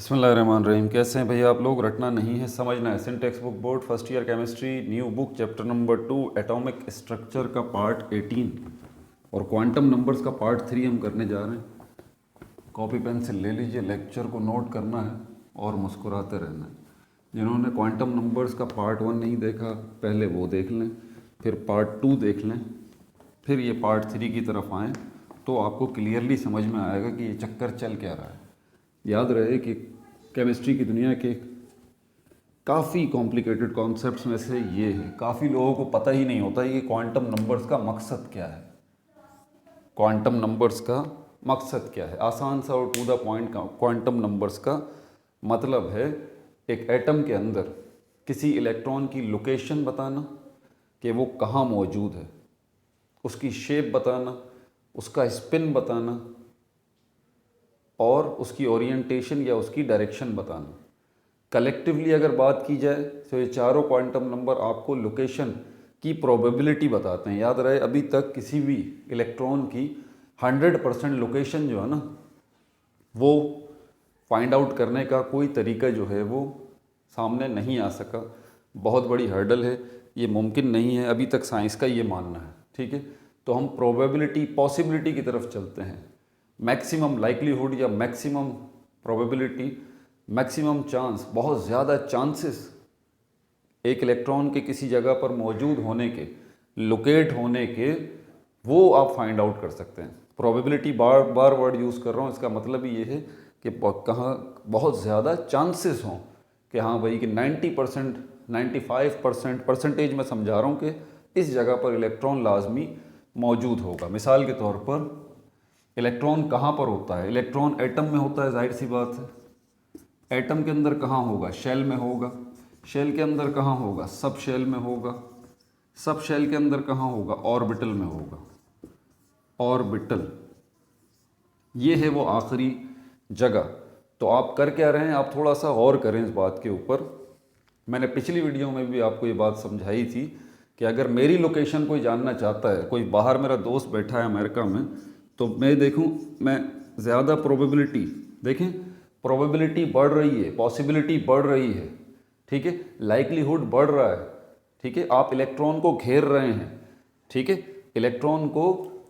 बिस्मिल्लाहिर्रहमानिर्रहीम। कैसे हैं भैया आप लोग? रटना नहीं है, समझना है। Syntax book board first year chemistry, new book, chapter number 2, atomic structure का पार्ट 18 और क्वांटम नंबर्स का पार्ट 3 हम करने जा रहे हैं। कॉपी पेंसिल ले लीजिए, लेक्चर को नोट करना है और मुस्कुराते रहना है। जिन्होंने क्वांटम नंबर्स का पार्ट 1 नहीं देखा, पहले वो देख लें, फिर पार्ट 2 देख लें, फिर ये पार्ट 3 की तरफ आएँ तो आपको क्लियरली समझ में आएगा कि ये चक्कर चल क्या रहा है। याद रहे कि केमिस्ट्री की दुनिया के काफ़ी कॉम्प्लिकेटेड कॉन्सेप्ट्स में से ये है। काफ़ी लोगों को पता ही नहीं होता कि क्वांटम नंबर्स का मकसद क्या है। क्वांटम नंबर्स का मकसद क्या है? आसान सा और टू द पॉइंट का क्वांटम नंबर्स का मतलब है एक एटम के अंदर किसी इलेक्ट्रॉन की लोकेशन बताना कि वो कहाँ मौजूद है, उसकी शेप बताना, उसका स्पिन बताना और उसकी ओरिएंटेशन या उसकी डायरेक्शन बताना। कलेक्टिवली अगर बात की जाए तो ये चारों क्वांटम नंबर आपको लोकेशन की प्रोबेबिलिटी बताते हैं। याद रहे, अभी तक किसी भी इलेक्ट्रॉन की 100% लोकेशन जो है ना, वो फाइंड आउट करने का कोई तरीका जो है वो सामने नहीं आ सका। बहुत बड़ी हर्डल है, ये मुमकिन नहीं है, अभी तक साइंस का ये मानना है। ठीक है, तो हम प्रोबेबिलिटी पॉसिबिलिटी की तरफ चलते हैं। मैक्सिमम लाइक्लीहुड या मैक्सिमम प्रोबेबिलिटी, मैक्सिमम चांस, बहुत ज़्यादा चांसेस एक इलेक्ट्रॉन के किसी जगह पर मौजूद होने के, लोकेट होने के, वो आप फाइंड आउट कर सकते हैं। प्रोबेबिलिटी बार बार वर्ड यूज़ कर रहा हूँ, इसका मतलब ये है कि कहाँ बहुत ज़्यादा चांसेस हों कि हाँ भाई कि 90%, 95% परसेंटेज में समझा रहा हूँ कि इस जगह पर इलेक्ट्रॉन लाजमी मौजूद होगा। मिसाल के तौर पर इलेक्ट्रॉन कहाँ पर होता है? इलेक्ट्रॉन एटम में होता है, जाहिर सी बात है। एटम के अंदर कहाँ होगा? शेल में होगा। शेल के अंदर कहाँ होगा? सब शेल में होगा। सब शेल के अंदर कहाँ होगा? ऑर्बिटल में होगा। ऑर्बिटल, ये है वो आखिरी जगह। तो आप कर क्या रहे हैं? आप थोड़ा सा गौर करें इस बात के ऊपर। मैंने पिछली वीडियो में भी आपको ये बात समझाई थी कि अगर मेरी लोकेशन कोई जानना चाहता है, कोई बाहर मेरा दोस्त बैठा है अमेरिका में, तो मैं देखूं, मैं ज़्यादा प्रोबेबिलिटी, देखें प्रोबेबिलिटी बढ़ रही है, पॉसिबिलिटी बढ़ रही है, ठीक है, लाइक्लीहुड बढ़ रहा है, ठीक है। आप इलेक्ट्रॉन को घेर रहे हैं, ठीक है, इलेक्ट्रॉन को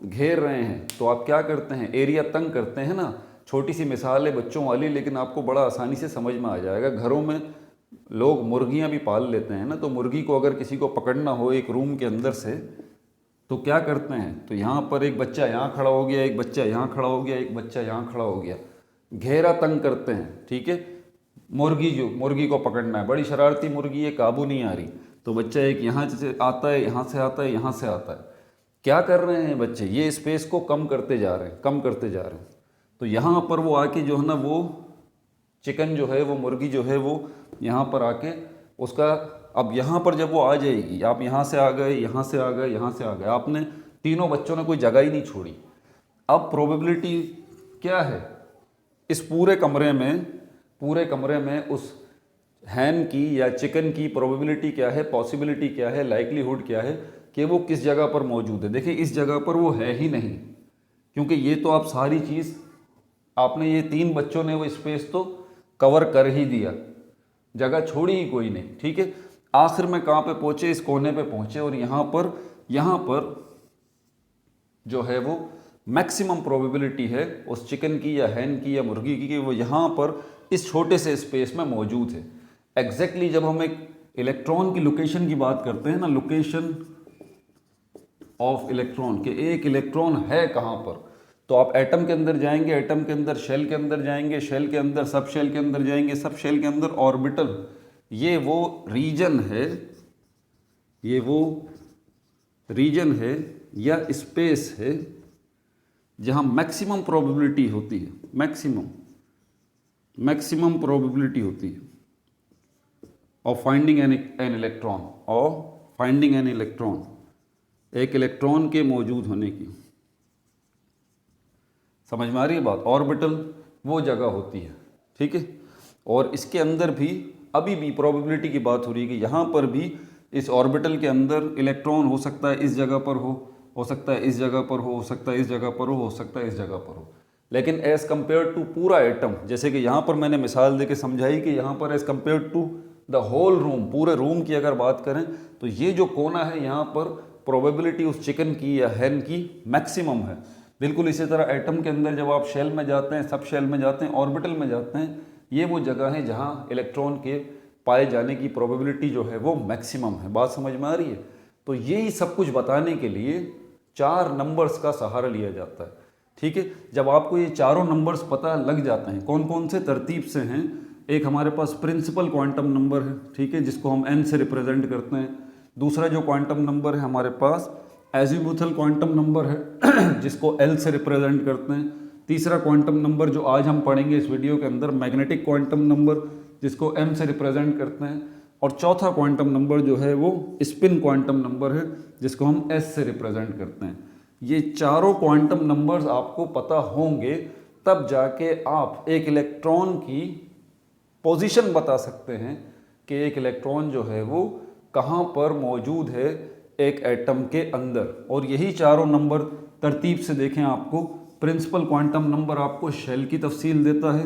घेर रहे हैं, तो आप क्या करते हैं? एरिया तंग करते हैं ना। छोटी सी मिसाल है बच्चों वाली, लेकिन आपको बड़ा आसानी से समझ में आ जाएगा। घरों में लोग मुर्गियां भी पाल लेते हैं ना, तो मुर्गी को अगर किसी को पकड़ना हो एक रूम के अंदर से, तो क्या करते हैं? तो यहाँ पर एक बच्चा यहाँ खड़ा हो गया, एक बच्चा यहाँ खड़ा हो गया, एक बच्चा यहाँ खड़ा हो गया, घेरा तंग करते हैं, ठीक है। मुर्गी को पकड़ना है, बड़ी शरारती मुर्गी है, काबू नहीं आ रही, तो बच्चा एक यहाँ से आता है, यहाँ से आता है, यहाँ से आता है। क्या कर रहे हैं बच्चे? ये स्पेस को कम करते जा रहे हैं, कम करते जा रहे हैं। तो यहाँ पर वो आके जो है ना, वो चिकन जो है, वो मुर्गी जो है, वो यहाँ पर आके उसका, अब यहाँ पर जब वो आ जाएगी, आप यहाँ से आ गए, यहाँ से आ गए, यहाँ से आ गए, आपने तीनों बच्चों ने कोई जगह ही नहीं छोड़ी। अब प्रोबेबिलिटी क्या है? इस पूरे कमरे में उस हैन की या चिकन की प्रोबेबिलिटी क्या है, पॉसिबिलिटी क्या है, लाइक्लीहुड क्या है कि वो किस जगह पर मौजूद है। देखिए इस जगह पर वो है ही नहीं, क्योंकि ये तो आप सारी चीज़, आपने ये 3 बच्चों ने वो स्पेस तो कवर कर ही दिया, जगह छोड़ी ही कोई नहीं, ठीक है। आखिर में कहाँ पे पहुँचे? इस कोने पे पहुँचे, और यहाँ पर जो है वो मैक्सिमम प्रोबेबिलिटी है उस चिकन की या हैन की या मुर्गी की कि वो यहाँ पर इस छोटे से स्पेस में मौजूद है। एग्जैक्टली जब हम एक इलेक्ट्रॉन की लोकेशन की बात करते हैं ना, लोकेशन ऑफ इलेक्ट्रॉन, के एक इलेक्ट्रॉन है कहाँ पर, तो आप एटम के अंदर जाएंगे, एटम के अंदर शेल के अंदर जाएंगे, शेल के अंदर सब शेल के अंदर जाएंगे, सब शेल के अंदर ऑर्बिटल, ये वो रीजन है, ये वो रीजन है या स्पेस है जहाँ मैक्सिमम प्रोबेबिलिटी होती है, मैक्सिमम प्रोबेबिलिटी होती है ऑफ फाइंडिंग एन इलेक्ट्रॉन, और फाइंडिंग एन इलेक्ट्रॉन, एक इलेक्ट्रॉन के मौजूद होने की। समझ में आ रही है बात? ऑर्बिटल वो जगह होती है, ठीक है। और इसके अंदर भी अभी भी प्रोबेबिलिटी की बात हो रही है कि यहाँ पर भी इस ऑर्बिटल के अंदर इलेक्ट्रॉन हो सकता है इस जगह पर हो सकता है इस जगह पर हो सकता है इस जगह पर हो सकता है इस जगह पर हो। लेकिन एज़ कम्पेयर टू पूरा एटम, जैसे कि यहाँ पर मैंने मिसाल देके समझाई कि यहाँ पर as compare to the whole room, पूरे रूम की अगर बात करें तो ये जो कोना है यहाँ पर प्रोबेबिलिटी उस चिकन की या हैन की मैक्सिमम है। बिल्कुल इसी तरह एटम के अंदर जब आप शेल में जाते हैं, सब शेल में जाते हैं, ऑर्बिटल में जाते हैं, ये वो जगह है जहाँ इलेक्ट्रॉन के पाए जाने की प्रोबेबिलिटी जो है वो मैक्सिमम है। बात समझ में आ रही है? तो यही सब कुछ बताने के लिए 4 नंबर्स का सहारा लिया जाता है। ठीक है, जब आपको ये चारों नंबर्स पता लग जाते हैं, कौन कौन से तरतीब से हैं, एक हमारे पास प्रिंसिपल क्वांटम नंबर है, ठीक है, जिसको हम n से रिप्रेजेंट करते हैं। दूसरा जो क्वांटम नंबर है हमारे पास एजीमुथल क्वांटम नंबर है जिसको L से रिप्रेजेंट करते हैं। तीसरा क्वांटम नंबर जो आज हम पढ़ेंगे इस वीडियो के अंदर, मैग्नेटिक क्वांटम नंबर, जिसको m से रिप्रेजेंट करते हैं। और चौथा क्वांटम नंबर जो है वो स्पिन क्वांटम नंबर है, जिसको हम s से रिप्रेजेंट करते हैं। ये चारों क्वांटम नंबर्स आपको पता होंगे तब जाके आप एक इलेक्ट्रॉन की पोजीशन बता सकते हैं कि एक इलेक्ट्रॉन जो है वो कहाँ पर मौजूद है एक एटम के अंदर। और यही चारों नंबर तरतीब से देखें, आपको प्रिंसिपल क्वांटम नंबर आपको शेल की तफसील देता है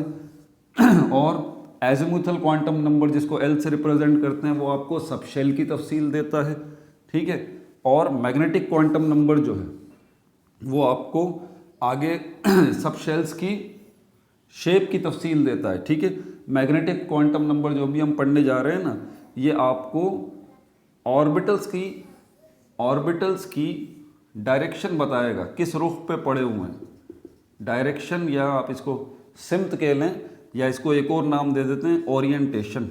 और एजीमुथल क्वांटम नंबर जिसको L से रिप्रेजेंट करते हैं वो आपको सब शेल की तफसील देता है। ठीक है, और मैग्नेटिक क्वांटम नंबर जो है वो आपको आगे सब शेल्स की शेप की तफसील देता है। ठीक है, मैग्नेटिक क्वांटम नंबर जो भी हम पढ़ने जा रहे हैं ना, ये आपको ऑर्बिटल्स की डायरेक्शन बताएगा, किस रुख पे पड़े हुए हैं, डायरेक्शन, या आप इसको सिमत कह लें, या इसको एक और नाम दे देते हैं ओरिएंटेशन।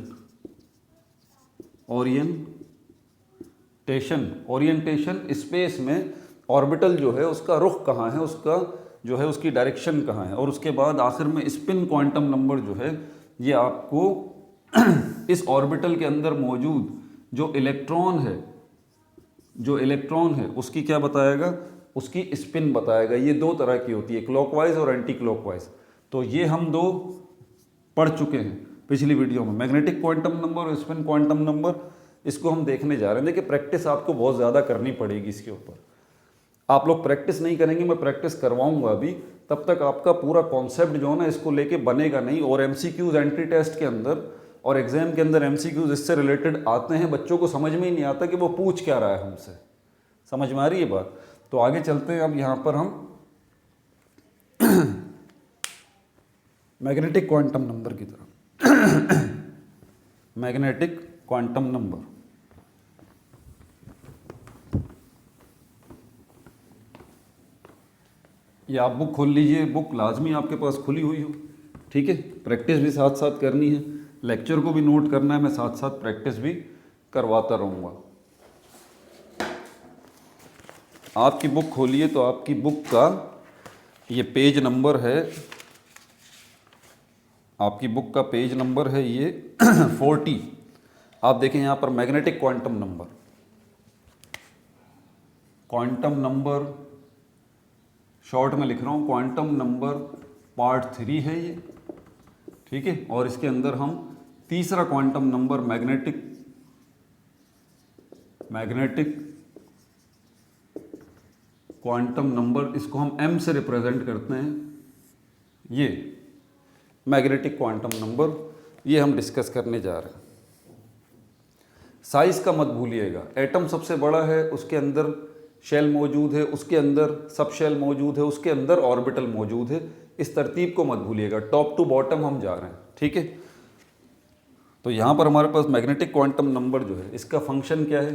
ओरिएंटेशन स्पेस में ऑर्बिटल जो है उसका रुख कहाँ है, उसका जो है उसकी डायरेक्शन कहाँ है। और उसके बाद आखिर में स्पिन क्वांटम नंबर जो है ये आपको इस ऑर्बिटल के अंदर मौजूद जो इलेक्ट्रॉन है उसकी क्या बताएगा, उसकी स्पिन बताएगा। ये 2 तरह की होती है, क्लॉकवाइज और एंटी क्लॉकवाइज। तो ये हम 2 पढ़ चुके हैं पिछली वीडियो में, मैग्नेटिक क्वांटम नंबर और स्पिन क्वांटम नंबर। इसको हम देखने जा रहे हैं। देखिए, प्रैक्टिस आपको बहुत ज़्यादा करनी पड़ेगी इसके ऊपर। आप लोग प्रैक्टिस नहीं करेंगे, मैं प्रैक्टिस करवाऊंगा अभी, तब तक आपका पूरा कॉन्सेप्ट जो है ना इसको लेके बनेगा नहीं। और एमसीक्यूज एंट्री टेस्ट के अंदर और एग्जाम के अंदर एमसीक्यूज इससे रिलेटेड आते हैं, बच्चों को समझ में ही नहीं आता कि वो पूछ क्या रहा है हमसे। समझ में आ रही है बात? तो आगे चलते हैं। अब यहाँ पर हम मैग्नेटिक क्वांटम नंबर की तरफ मैग्नेटिक क्वांटम नंबर, ये आप बुक खोल लीजिए, बुक लाजमी आपके पास खुली हुई हो। ठीक है, प्रैक्टिस भी साथ साथ करनी है, लेक्चर को भी नोट करना है, मैं साथ साथ प्रैक्टिस भी करवाता रहूँगा। आपकी बुक खोलिए तो आपकी बुक का ये पेज नंबर है, आपकी बुक का पेज नंबर है ये 40। आप देखें यहाँ पर मैग्नेटिक क्वांटम नंबर शॉर्ट में लिख रहा हूँ, क्वांटम नंबर पार्ट 3 है ये। ठीक है, और इसके अंदर हम तीसरा quantum number magnetic quantum number, इसको हम m से रिप्रेजेंट करते हैं। ये मैग्नेटिक क्वांटम नंबर ये हम डिस्कस करने जा रहे हैं। साइज का मत भूलिएगा, एटम सबसे बड़ा है, उसके अंदर शेल मौजूद है, उसके अंदर सब शेल मौजूद है, उसके अंदर ऑर्बिटल मौजूद है। इस तरतीब को मत भूलिएगा, टॉप टू बॉटम हम जा रहे हैं। ठीक है, तो यहाँ पर हमारे पास मैग्नेटिक क्वांटम नंबर जो है इसका फंक्शन क्या है,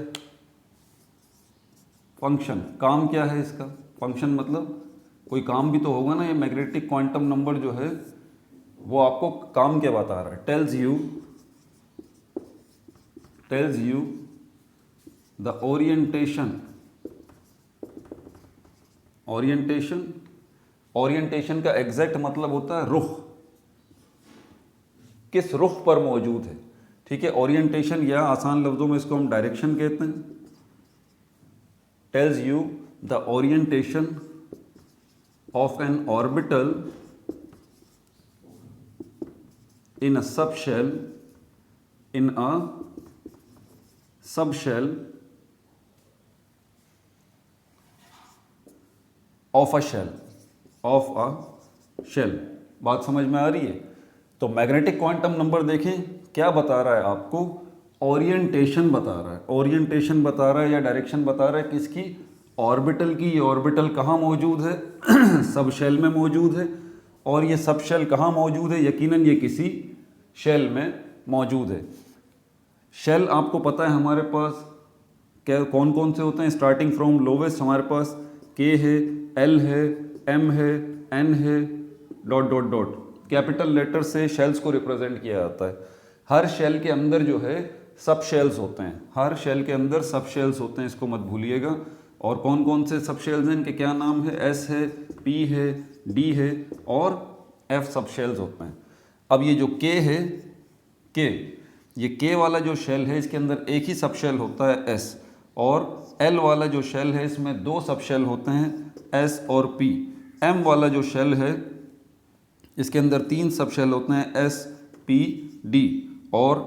काम क्या है इसका, फंक्शन मतलब कोई काम भी तो होगा ना। ये मैग्नेटिक क्वांटम नंबर जो है वो आपको काम क्या बता रहा है, टेल्स यू द ओरिएंटेशन का एग्जैक्ट मतलब होता है रुख, किस रुख पर मौजूद है। ठीक है, ओरिएंटेशन या आसान लफ्जों में इसको हम डायरेक्शन कहते हैं। Tells you the orientation of an orbital in a subshell of a shell. बात समझ में आ रही है? तो मैग्नेटिक क्वांटम नंबर देखें क्या बता रहा है आपको, ओरिएंटेशन बता रहा है, ओरिएंटेशन बता रहा है या डायरेक्शन बता रहा है किसकी, ऑर्बिटल की। ये ऑर्बिटल कहाँ मौजूद है सब शेल में मौजूद है। और ये सब शेल कहाँ मौजूद है, यकीनन ये किसी शेल में मौजूद है। शेल आपको पता है हमारे पास क्या कौन कौन से होते हैं, स्टार्टिंग फ्रॉम लोवेस्ट हमारे पास के है, एल है, एम है, एन है, dot dot dot. Capital letter से शेल्स को रिप्रेजेंट किया जाता है। हर शेल के अंदर जो है सब शेल्स होते हैं, हर शेल के अंदर सब शेल्स होते हैं, इसको मत भूलिएगा। और कौन कौन से सब शेल्स हैं, इनके क्या नाम है, एस है, पी है, डी है और एफ सब शेल्स होते हैं। अब ये जो के है, के, ये के वाला जो शेल है इसके अंदर एक ही सब शेल होता है एस, और एल वाला जो शेल है इसमें दो सब शेल होते हैं एस और पी। एम वाला जो शेल है इसके अंदर तीन सब शेल होते हैं एस, पी, डी। और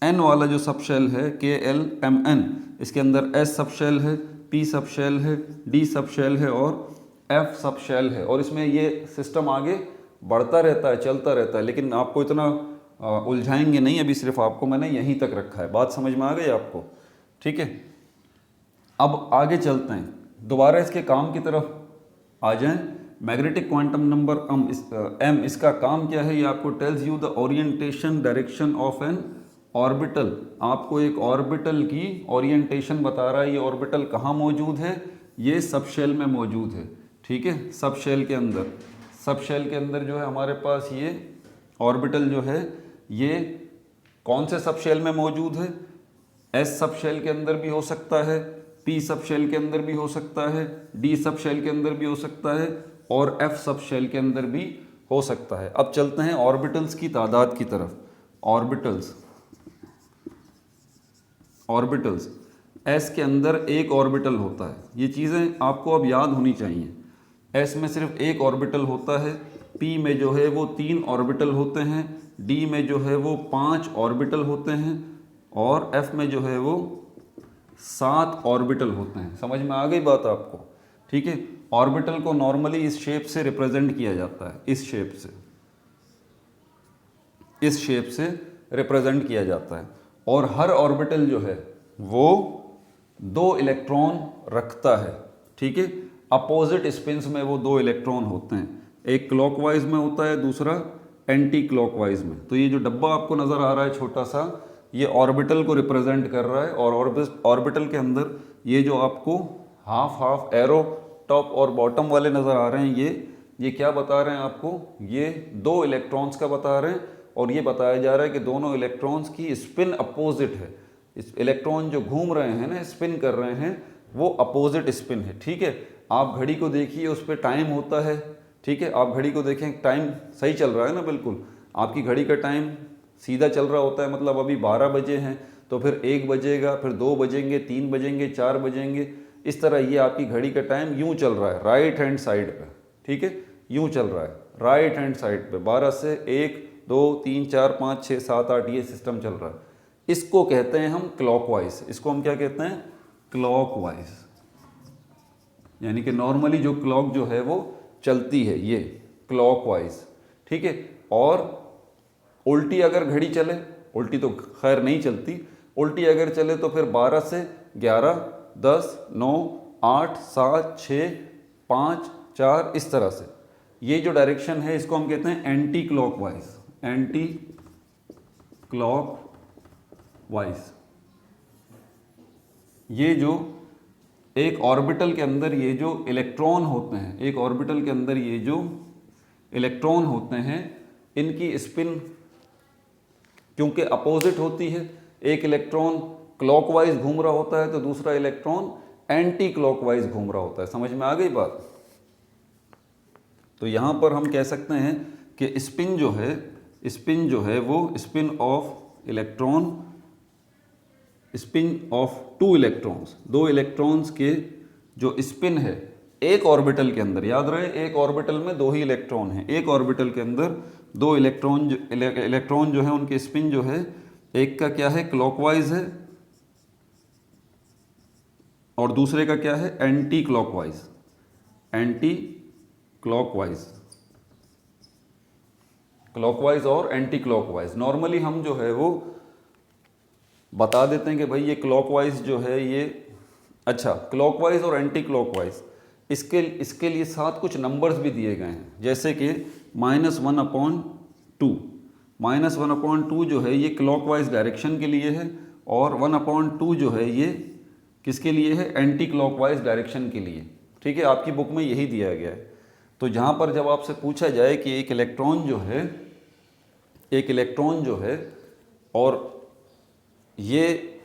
एन वाला जो सब शेल है के, एल, एम, एन, इसके अंदर एस सब शेल है, पी सब शेल है, डी सब शेल है और एफ सब शेल है। और इसमें ये सिस्टम आगे बढ़ता रहता है, चलता रहता है, लेकिन आपको इतना उलझाएंगे नहीं, अभी सिर्फ आपको मैंने यहीं तक रखा है। बात समझ में आ गई आपको? ठीक है, अब आगे चलते हैं, दोबारा इसके काम की तरफ आ जाएं। मैग्नेटिक क्वांटम नंबर एम, इसका काम क्या है ये आपको tales you the orientation direction of an orbital. आपको एक ऑर्बिटल की ओरिएंटेशन बता रहा है, ये ऑर्बिटल कहाँ मौजूद है, ये सब शेल में मौजूद है। ठीक है, सब शेल के अंदर, सब शेल के अंदर जो है हमारे पास ये ऑर्बिटल जो है ये कौन से सब शेल में मौजूद है, एस सब शेल के अंदर भी हो सकता है, पी सब शेल के अंदर भी हो सकता है, डी सब शेल के अंदर भी हो सकता है और एफ सब शेल के अंदर भी हो सकता है। अब चलते हैं ऑर्बिटल्स की तादाद की तरफ। ऑर्बिटल्स, ऑर्बिटल्स, एस के अंदर एक ऑर्बिटल होता है, ये चीज़ें आपको अब याद होनी चाहिए। एस में सिर्फ एक ऑर्बिटल होता है, पी में जो है वो 3 ऑर्बिटल होते हैं, डी में जो है वो 5 ऑर्बिटल होते हैं और एफ में जो है वो 7 ऑर्बिटल होते हैं। समझ में आ गई बात आपको? ठीक है, ऑर्बिटल को नॉर्मली इस शेप से रिप्रेजेंट किया जाता है, इस शेप से, इस शेप से रिप्रेजेंट किया जाता है। और हर ऑर्बिटल जो है वो 2 इलेक्ट्रॉन रखता है। ठीक है, अपोजिट स्पिन्स में वो 2 इलेक्ट्रॉन होते हैं, एक क्लॉकवाइज में होता है, दूसरा एंटी क्लॉकवाइज में। तो ये जो डब्बा आपको नज़र आ रहा है छोटा सा, ये ऑर्बिटल को रिप्रेजेंट कर रहा है। और ऑर्बिटल के अंदर ये जो आपको हाफ हाफ एरो टॉप और बॉटम वाले नज़र आ रहे हैं, ये क्या बता रहे हैं आपको, ये 2 इलेक्ट्रॉन्स का बता रहे हैं। और ये बताया जा रहा है कि दोनों इलेक्ट्रॉन्स की स्पिन अपोजिट है। इस इलेक्ट्रॉन जो घूम रहे हैं ना, स्पिन कर रहे हैं, वो अपोजिट स्पिन है। ठीक है, आप घड़ी को देखिए, उस पर टाइम होता है। ठीक है, आप घड़ी को देखें, टाइम सही चल रहा है ना, बिल्कुल आपकी घड़ी का टाइम सीधा चल रहा होता है, मतलब अभी 12 बजे हैं तो फिर 1 बजेगा, फिर 2 बजेंगे, 3 बजेंगे, 4 बजेंगे, इस तरह ये आपकी घड़ी का टाइम यूं चल रहा है राइट हैंड साइड पे। ठीक है, यूं चल रहा है राइट हैंड साइड पे, 12 से 1, 2, 3, 4, 5, 6, 7, 8 ये सिस्टम चल रहा है। इसको कहते हैं हम क्लॉकवाइज। इसको हम क्या कहते हैं, क्लॉकवाइज। यानी कि नॉर्मली जो क्लॉक जो है वो चलती है ये क्लॉकवाइज। ठीक है, और उल्टी अगर घड़ी चले, उल्टी तो खैर नहीं चलती, उल्टी अगर चले तो फिर 12 से 11, 10, 9, 8, 7, 6, 5, 4 इस तरह से। ये जो डायरेक्शन है इसको हम कहते हैं एंटी क्लॉकवाइज, एंटी क्लॉकवाइज। ये जो एक ऑर्बिटल के अंदर ये जो इलेक्ट्रॉन होते हैं, एक ऑर्बिटल के अंदर ये जो इलेक्ट्रॉन होते हैं, इनकी स्पिन क्योंकि अपोजिट होती है, एक इलेक्ट्रॉन क्लॉकवाइज घूम रहा होता है तो दूसरा इलेक्ट्रॉन एंटी क्लॉकवाइज घूम रहा होता है। समझ में आ गई बात? तो यहां पर हम कह सकते हैं कि स्पिन जो है वो spin off electron, spin off 2 electrons, 2 electrons के जो स्पिन है एक ऑर्बिटल के अंदर, याद रहे एक ऑर्बिटल में 2 ही इलेक्ट्रॉन हैं, एक ऑर्बिटल के अंदर 2 इलेक्ट्रॉन जो है उनके स्पिन जो है, एक का क्या है क्लॉकवाइज है और दूसरे का क्या है anti clockwise, anti clockwise. Clockwise और एंटी क्लॉकवाइज। नॉर्मली हम जो है वो बता देते हैं कि भाई ये क्लॉकवाइज जो है ये, अच्छा क्लॉकवाइज और एंटी क्लॉकवाइज, इसके लिए साथ कुछ नंबर्स भी दिए गए हैं, जैसे कि -1/2। -1/2 जो है ये क्लॉकवाइज डायरेक्शन के लिए है, और 1/2 जो है ये किसके लिए है, एंटी क्लॉकवाइज डायरेक्शन के लिए। ठीक है, आपकी बुक में यही दिया गया है। तो जहाँ पर जब आपसे पूछा जाए कि एक इलेक्ट्रॉन जो है और ये,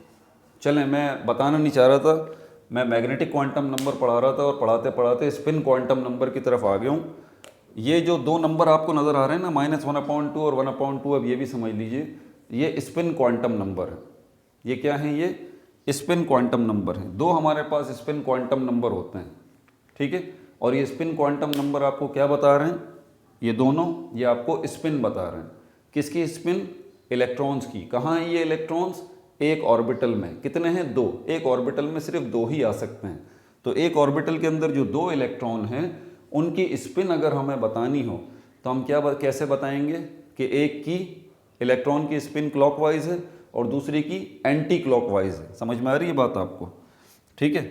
चलें मैं बताना नहीं चाह रहा था, मैं मैग्नेटिक क्वांटम नंबर पढ़ा रहा था और पढ़ाते पढ़ाते स्पिन क्वांटम नंबर की तरफ आ गया हूँ। ये जो दो नंबर आपको नज़र आ रहे हैं ना, -1/2 और 1/2, अब ये भी समझ लीजिए ये स्पिन क्वांटम नंबर है। ये क्या है, ये स्पिन क्वांटम नंबर है। दो हमारे पास स्पिन क्वांटम नंबर होते हैं, ठीक है। और ये स्पिन क्वांटम नंबर आपको क्या बता रहे हैं, ये दोनों ये आपको स्पिन बता रहे हैं। किसकी स्पिन, इलेक्ट्रॉन्स की। कहाँ है ये इलेक्ट्रॉन्स, एक ऑर्बिटल में। कितने हैं, दो। एक ऑर्बिटल में सिर्फ दो ही आ सकते हैं। तो एक ऑर्बिटल के अंदर जो दो इलेक्ट्रॉन हैं उनकी स्पिन अगर हमें बतानी हो तो हम कैसे बताएंगे कि एक की इलेक्ट्रॉन की स्पिन क्लॉकवाइज है और दूसरी की एंटी क्लॉकवाइज है। समझ में आ रही है बात आपको, ठीक है।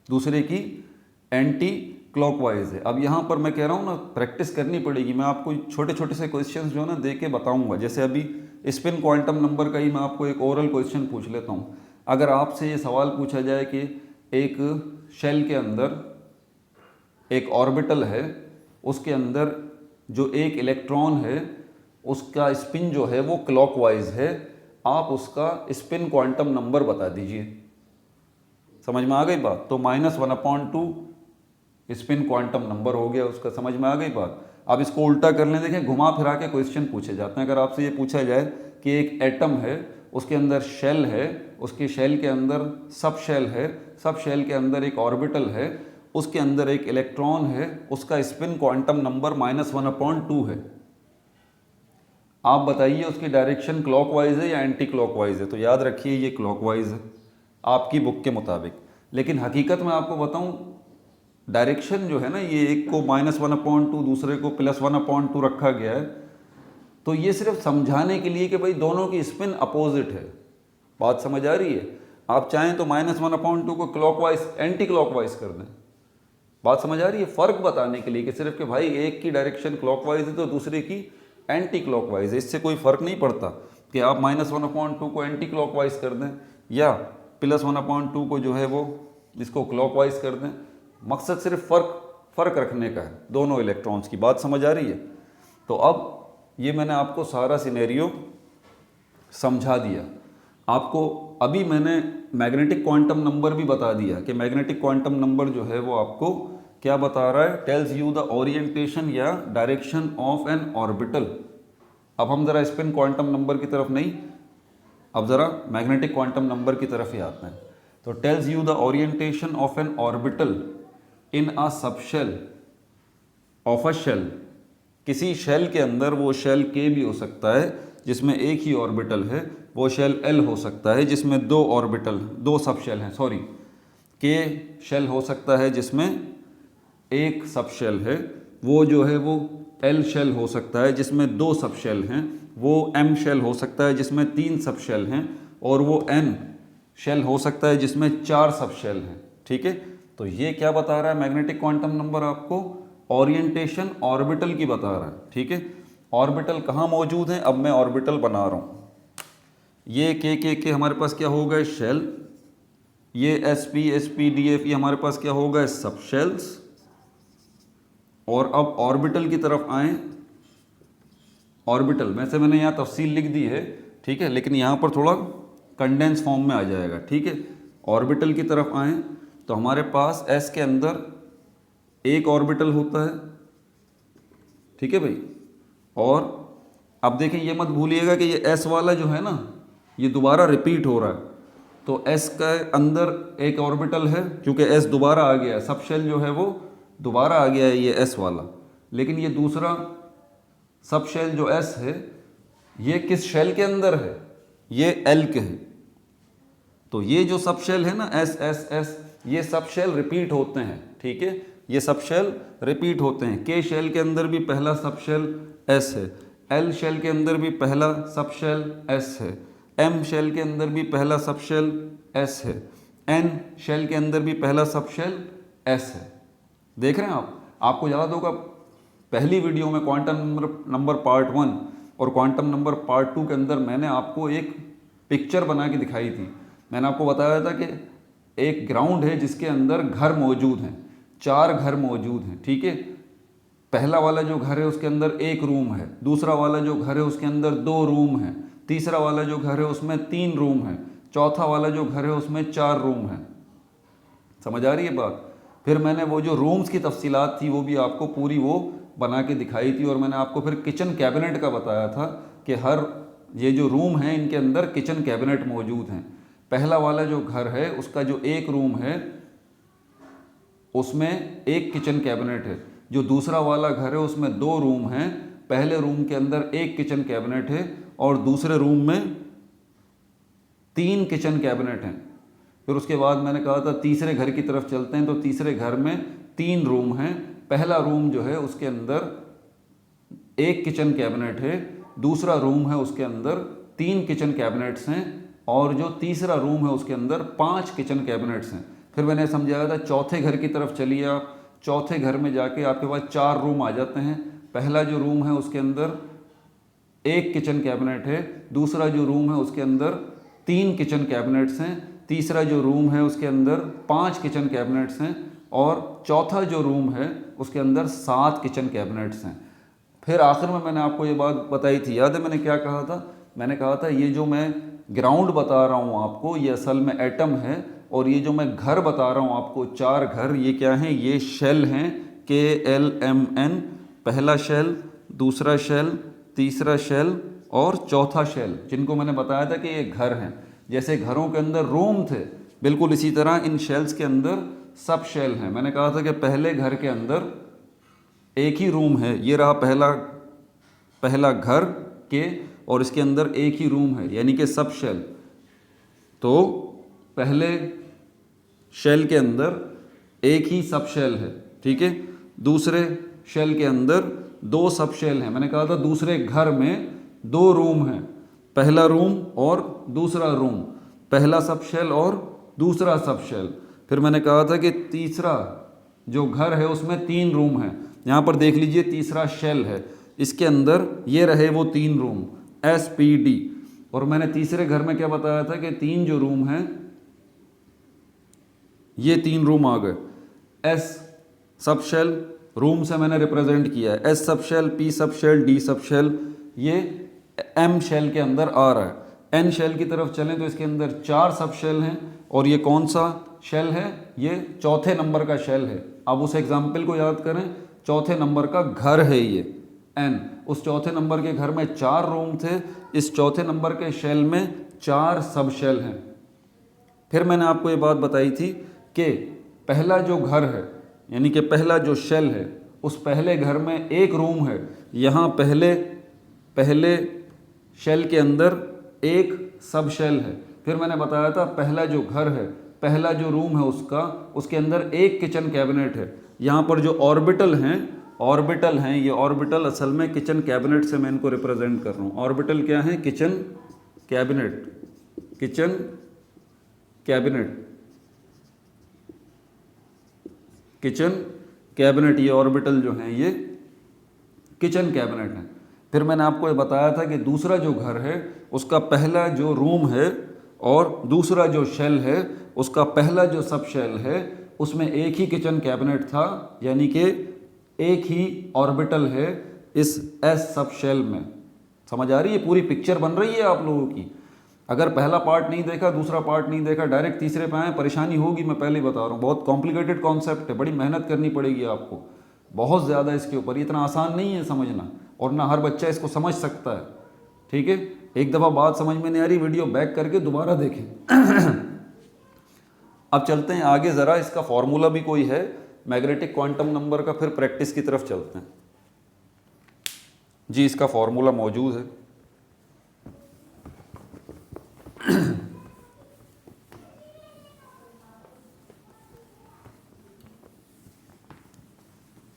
दूसरे की एंटी क्लॉकवाइज है। अब यहाँ पर मैं कह रहा हूँ ना, प्रैक्टिस करनी पड़ेगी। मैं आपको छोटे छोटे से क्वेश्चंस जो है ना दे के बताऊँगा। जैसे अभी स्पिन क्वांटम नंबर का ही मैं आपको एक ओरल क्वेश्चन पूछ लेता हूँ। अगर आपसे ये सवाल पूछा जाए कि एक शेल के अंदर एक ऑर्बिटल है, उसके अंदर जो एक इलेक्ट्रॉन है उसका स्पिन जो है वो क्लॉकवाइज है, आप उसका स्पिन क्वांटम नंबर बता दीजिए। समझ में आ गई बात। तो -1/2 स्पिन क्वांटम नंबर हो गया उसका। समझ में आ गई बात। अब इसको उल्टा कर लें, देखें घुमा फिरा के क्वेश्चन पूछे जाते हैं। अगर आपसे ये पूछा जाए कि एक एटम है, उसके अंदर शेल है, उसके शेल के अंदर सब शेल है, सब शेल के अंदर एक ऑर्बिटल है, उसके अंदर एक इलेक्ट्रॉन है, उसका स्पिन क्वांटम नंबर -1/2 है। आप बताइए उसकी डायरेक्शन क्लॉकवाइज है या एंटी क्लॉकवाइज है। तो याद रखिए ये क्लॉकवाइज है आपकी बुक के मुताबिक। लेकिन हकीकत में आपको बताऊं, डायरेक्शन जो है ना, ये एक को -1/2 दूसरे को +1/2 रखा गया है। तो ये सिर्फ समझाने के लिए कि भाई दोनों की स्पिन अपोजिट है। बात समझ आ रही है। आप चाहें तो -1/2 को क्लॉकवाइज एंटी क्लॉकवाइज कर दें। बात समझ आ रही है। फ़र्क बताने के लिए कि सिर्फ कि भाई एक की डायरेक्शन क्लॉकवाइज है तो दूसरे की एंटी क्लॉकवाइज है। इससे कोई फ़र्क नहीं पड़ता कि आप -1/2 को एंटी क्लॉकवाइज कर दें या +1/2 को जो है वो इसको क्लॉकवाइज कर दें। मकसद सिर्फ फ़र्क रखने का है दोनों इलेक्ट्रॉन्स की। बात समझ आ रही है। तो अब ये मैंने आपको सारा सिनेरियो समझा दिया। आपको अभी मैंने मैग्नेटिक क्वांटम नंबर भी बता दिया कि मैग्नेटिक क्वांटम नंबर जो है वो आपको क्या बता रहा है, टेल्स यू द ओरिएंटेशन या डायरेक्शन ऑफ एन ऑर्बिटल। अब हम ज़रा स्पिन क्वांटम नंबर की तरफ नहीं, अब ज़रा मैग्नेटिक क्वांटम नंबर की तरफ ही आते हैं। तो tells you the orientation of an orbital in a subshell of a shell. किसी शेल के अंदर, वो शेल के भी हो सकता है जिसमें एक ही ऑर्बिटल है, वो शेल एल हो सकता है जिसमें दो सब शेल हैं, सॉरी के शेल हो सकता है जिसमें एक सब शेल है, वो जो है वो एल शेल हो सकता है जिसमें दो सब शेल हैं, वो एम शेल हो सकता है जिसमें 3 सब शेल हैं, और वो एन शेल हो सकता है जिसमें 4 सब शेल हैं। ठीक है। तो ये क्या बता रहा है मैग्नेटिक क्वांटम नंबर, आपको ओरिएंटेशन ऑर्बिटल की बता रहा है। ठीक है। ऑर्बिटल कहाँ मौजूद हैं, अब मैं ऑर्बिटल बना रहा हूँ। ये के हमारे पास क्या होगा, शेल। ये sp df ये हमारे पास क्या होगा, सब शेल्स। और अब ऑर्बिटल की तरफ आए। ऑर्बिटल वैसे मैंने यहाँ तफसील लिख दी है, ठीक है, लेकिन यहाँ पर थोड़ा कंडेंस फॉर्म में आ जाएगा। ठीक है। ऑर्बिटल की तरफ आए तो हमारे पास s के अंदर एक ऑर्बिटल होता है, ठीक है भाई। और अब देखें, ये मत भूलिएगा कि ये s वाला जो है ना, ये दोबारा रिपीट हो रहा है। तो s के अंदर एक ऑर्बिटल है, क्योंकि s दोबारा आ गया है, सब शेल जो है वो दोबारा आ गया है, ये s वाला। लेकिन ये दूसरा सब शेल जो s है, ये किस शेल के अंदर है, ये l के है। तो ये जो सब शेल है ना, s s s, ये सब शेल रिपीट होते हैं। ठीक है। ये सब शेल रिपीट होते हैं। के शेल के अंदर भी पहला सब शेल एस है, एल शेल के अंदर भी पहला सब शेल एस है, एम शेल के अंदर भी पहला सब शेल एस है, एन शेल के अंदर भी पहला सब शेल एस है। देख रहे हैं आप, आपको याद होगा पहली वीडियो में क्वांटम नंबर पार्ट 1 और क्वांटम नंबर पार्ट 2 के अंदर मैंने आपको एक पिक्चर बना के दिखाई थी। मैंने आपको बताया था कि एक ग्राउंड है जिसके अंदर घर मौजूद हैं, 4 घर मौजूद हैं, ठीक है। पहला वाला जो घर है उसके अंदर 1 रूम है, दूसरा वाला जो घर है उसके अंदर 2 रूम है, तीसरा वाला जो घर है उसमें 3 रूम है, चौथा वाला जो घर है उसमें 4 रूम है। समझ आ रही है बात। फिर मैंने वो जो रूम्स की तफसीलात थी वो भी आपको पूरी वो बना के दिखाई थी, और मैंने आपको फिर किचन कैबिनेट का बताया था कि हर ये जो रूम हैं इनके अंदर किचन कैबिनेट मौजूद हैं। पहला वाला जो घर है उसका जो 1 रूम है उसमें 1 किचन कैबिनेट है, जो दूसरा वाला घर है उसमें 2 रूम हैं, पहले रूम के अंदर 1 किचन कैबिनेट है और दूसरे रूम में 3 किचन कैबिनेट हैं। फिर उसके बाद मैंने कहा था तीसरे घर की तरफ चलते हैं, तो तीसरे घर में 3 रूम हैं, पहला रूम जो है उसके अंदर 1 किचन कैबिनेट है, दूसरा रूम है उसके अंदर 3 किचन कैबिनेट्स हैं, और जो तीसरा रूम है उसके अंदर 5 किचन कैबिनेट्स हैं। फिर मैंने समझाया था चौथे घर की तरफ चलिए आप, चौथे घर में जाके आपके पास 4 रूम आ जाते हैं। पहला जो रूम है उसके अंदर 1 किचन कैबिनेट है, दूसरा जो रूम है उसके अंदर 3 किचन कैबिनेट्स हैं, तीसरा जो रूम है उसके अंदर 5 किचन कैबिनेट्स हैं, और चौथा जो रूम है उसके अंदर 7 किचन कैबिनेट्स हैं। फिर आखिर में मैंने आपको ये बात बताई थी, याद है मैंने क्या कहा था? मैंने कहा था ये जो मैं ग्राउंड बता रहा हूँ आपको ये असल में एटम है, और ये जो मैं घर बता रहा हूँ आपको 4 घर, ये क्या हैं? ये शेल हैं, KLMN, पहला शेल, दूसरा शेल, तीसरा शेल और चौथा शेल, जिनको मैंने बताया था कि ये घर हैं। जैसे घरों के अंदर रूम थे, बिल्कुल इसी तरह इन शेल्स के अंदर सब शेल हैं। मैंने कहा था कि पहले घर के अंदर एक ही रूम है, ये रहा पहला घर के, और इसके अंदर एक ही रूम है, यानी कि सब शेल। तो पहले शेल के अंदर एक ही सब शेल है, ठीक है। दूसरे शेल के अंदर 2 सब शेल हैं। मैंने कहा था दूसरे घर में 2 रूम हैं, पहला रूम और दूसरा रूम, पहला सब शेल और दूसरा सब शेल। फिर मैंने कहा था कि तीसरा जो घर है उसमें 3 रूम हैं। यहाँ पर देख लीजिए तीसरा शेल है, इसके अंदर ये रहे वो 3 रूम SPD। और मैंने तीसरे घर में क्या बताया था कि 3 जो रूम हैं ये 3 रूम आ गए। S सब शेल रूम से मैंने रिप्रेजेंट किया है, S subshell, P subshell, D subshell, ये M शेल के अंदर आ रहा है। N शेल की तरफ चलें तो इसके अंदर 4 सब शेल हैं, और ये कौन सा शेल है? ये चौथे नंबर का शेल है। अब उस एग्जाम्पल को याद करें, चौथे नंबर का घर है ये N। उस चौथे नंबर के घर में 4 रूम थे, इस चौथे नंबर के शेल में 4 सब शेल हैं। फिर मैंने आपको ये बात बताई थी कि पहला जो घर है, यानी कि पहला जो शेल है, उस पहले घर में 1 रूम है। यहाँ पहले शेल के अंदर 1 सब शेल है। फिर मैंने बताया था पहला जो घर है, पहला जो रूम है उसके अंदर 1 किचन कैबिनेट है। यहाँ पर जो ऑर्बिटल हैं, ये ऑर्बिटल असल में किचन कैबिनेट से मैं इनको रिप्रेजेंट कर रहा हूँ। ऑर्बिटल क्या है? किचन कैबिनेट, ये ऑर्बिटल जो हैं ये किचन कैबिनेट हैं। फिर मैंने आपको ये बताया था कि दूसरा जो घर है उसका पहला जो रूम है और दूसरा जो शेल है उसका पहला जो सब शेल है, उसमें 1 ही किचन कैबिनेट था, यानी कि 1 ही ऑर्बिटल है इस S सब शेल में। समझ आ रही है? पूरी पिक्चर बन रही है आप लोगों की। अगर पहला पार्ट नहीं देखा, दूसरा पार्ट नहीं देखा, डायरेक्ट तीसरे पे आए, परेशानी होगी। मैं पहले ही बता रहा हूँ, बहुत कॉम्प्लिकेटेड कॉन्सेप्ट है, बड़ी मेहनत करनी पड़ेगी आपको बहुत ज़्यादा इसके ऊपर। इतना आसान नहीं है समझना, और ना हर बच्चा इसको समझ सकता है, ठीक है। एक दफ़ा बात समझ में नहीं आ रही, वीडियो बैक करके दोबारा देखें। अब चलते हैं आगे ज़रा, इसका फॉर्मूला भी कोई है मैग्नेटिक क्वांटम नंबर का, फिर प्रैक्टिस की तरफ चलते हैं जी। इसका फॉर्मूला मौजूद है।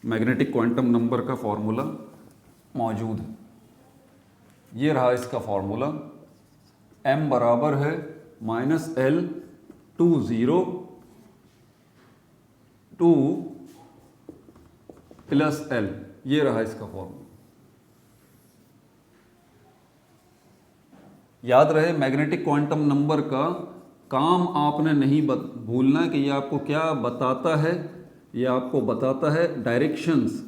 मैग्नेटिक क्वांटम नंबर का फॉर्मूला मौजूद है। ये रहा इसका फॉर्मूला, m बराबर है -L to 0 to plus L। ये रहा इसका फॉर्मूला। याद रहे मैग्नेटिक क्वांटम नंबर का काम आपने नहीं भूलना कि ये आपको क्या बताता है। ये आपको बताता है डायरेक्शंस।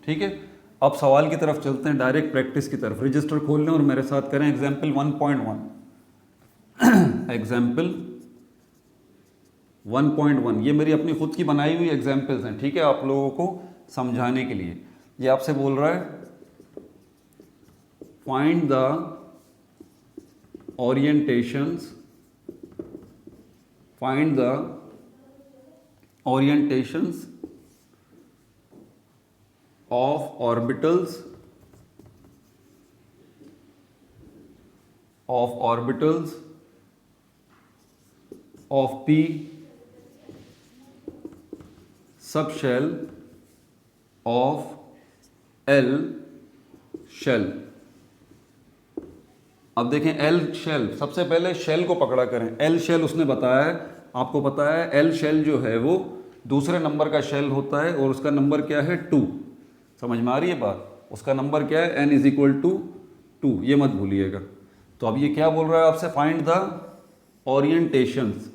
ठीक है, अब सवाल की तरफ चलते हैं, डायरेक्ट प्रैक्टिस की तरफ। रजिस्टर खोल लें और मेरे साथ करें एग्जाम्पल 1.1। एग्जाम्पल 1.1 ये मेरी अपनी खुद की बनाई हुई एग्जाम्पल्स हैं, ठीक है, आप लोगों को समझाने के लिए। ये आपसे बोल रहा है find the orientations of orbitals of p subshell of L shell। अब देखें एल शेल, सबसे पहले शेल को पकड़ा करें। एल शेल उसने बताया है, आपको पता है एल शेल जो है वो दूसरे नंबर का शेल होता है और उसका नंबर क्या है 2। समझ में आ रही है बात? उसका नंबर क्या है, n इज इक्वल टू 2, ये मत भूलिएगा। तो अब ये क्या बोल रहा है आपसे, फाइंड द ओरिएंटेशंस,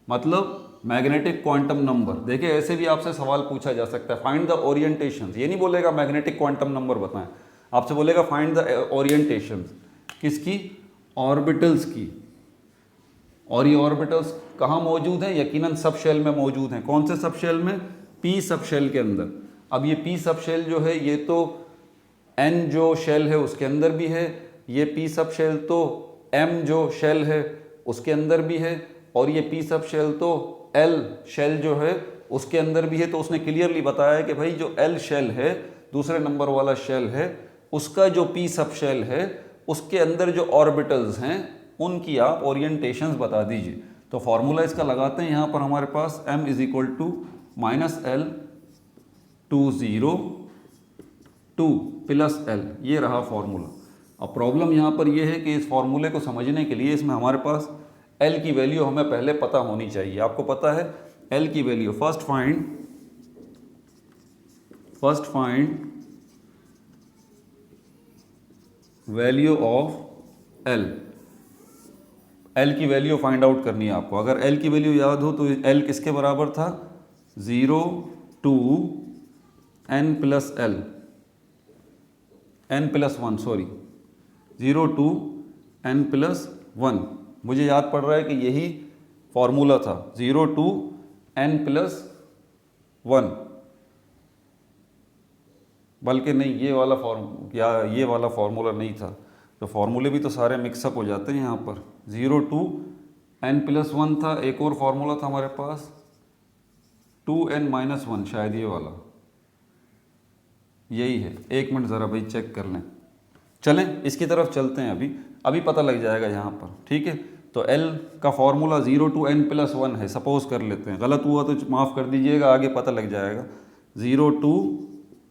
मतलब मैग्नेटिक क्वांटम नंबर। देखिए ऐसे भी आपसे सवाल पूछा जा सकता है, फाइंड द ओरिएंटेशंस। ये नहीं बोलेगा मैग्नेटिक क्वांटम नंबर बताएं, आपसे बोलेगा फाइंड द ओरिएंटेशंस। किसकी? ऑर्बिटल्स की। और ये ऑर्बिटल्स कहाँ मौजूद हैं? यकीनन सब शेल में मौजूद हैं। कौन से सब शेल में? पी सब शेल के अंदर। अब ये पी सब शेल जो है ये तो एन जो शेल है उसके अंदर भी है, ये पी सब शेल तो एम जो शेल है उसके अंदर भी है, और ये पी सब शेल तो एल शेल जो है उसके अंदर भी है। तो उसने क्लियरली बताया कि भाई जो एल शेल है, दूसरे नंबर वाला शेल है, उसका जो पी सब शेल है उसके अंदर जो ऑर्बिटल्स हैं उनकी आप ओरिएंटेशंस बता दीजिए। तो फॉर्मूला इसका लगाते हैं यहाँ पर हमारे पास, m is equal to -L to 0 to plus L। ये रहा फॉर्मूला। अब प्रॉब्लम यहाँ पर यह है कि इस फॉर्मूले को समझने के लिए इसमें हमारे पास L की वैल्यू हमें पहले पता होनी चाहिए। आपको पता है L की value, first find value of L। L की वैल्यू फाइंड आउट करनी है आपको। अगर L की वैल्यू याद हो तो L किसके बराबर था? 0 to n plus L, n plus 1, sorry 0 to n plus 1। मुझे याद पड़ रहा है कि यही फॉर्मूला था, 0 टू n प्लस 1, बल्कि नहीं ये वाला फॉर्मूला नहीं था। तो फॉर्मूले भी तो सारे मिक्सअप हो जाते हैं यहाँ पर। 0 टू n प्लस 1 था, एक और फॉर्मूला था हमारे पास 2n माइनस 1, शायद ये वाला यही है। एक मिनट ज़रा भाई चेक कर लें। चलें इसकी तरफ चलते हैं, अभी पता लग जाएगा यहाँ पर, ठीक है। तो L का फॉर्मूला 0 टू n प्लस 1 है, सपोज कर लेते हैं, गलत हुआ तो माफ़ कर दीजिएगा, आगे पता लग जाएगा। 0 टू,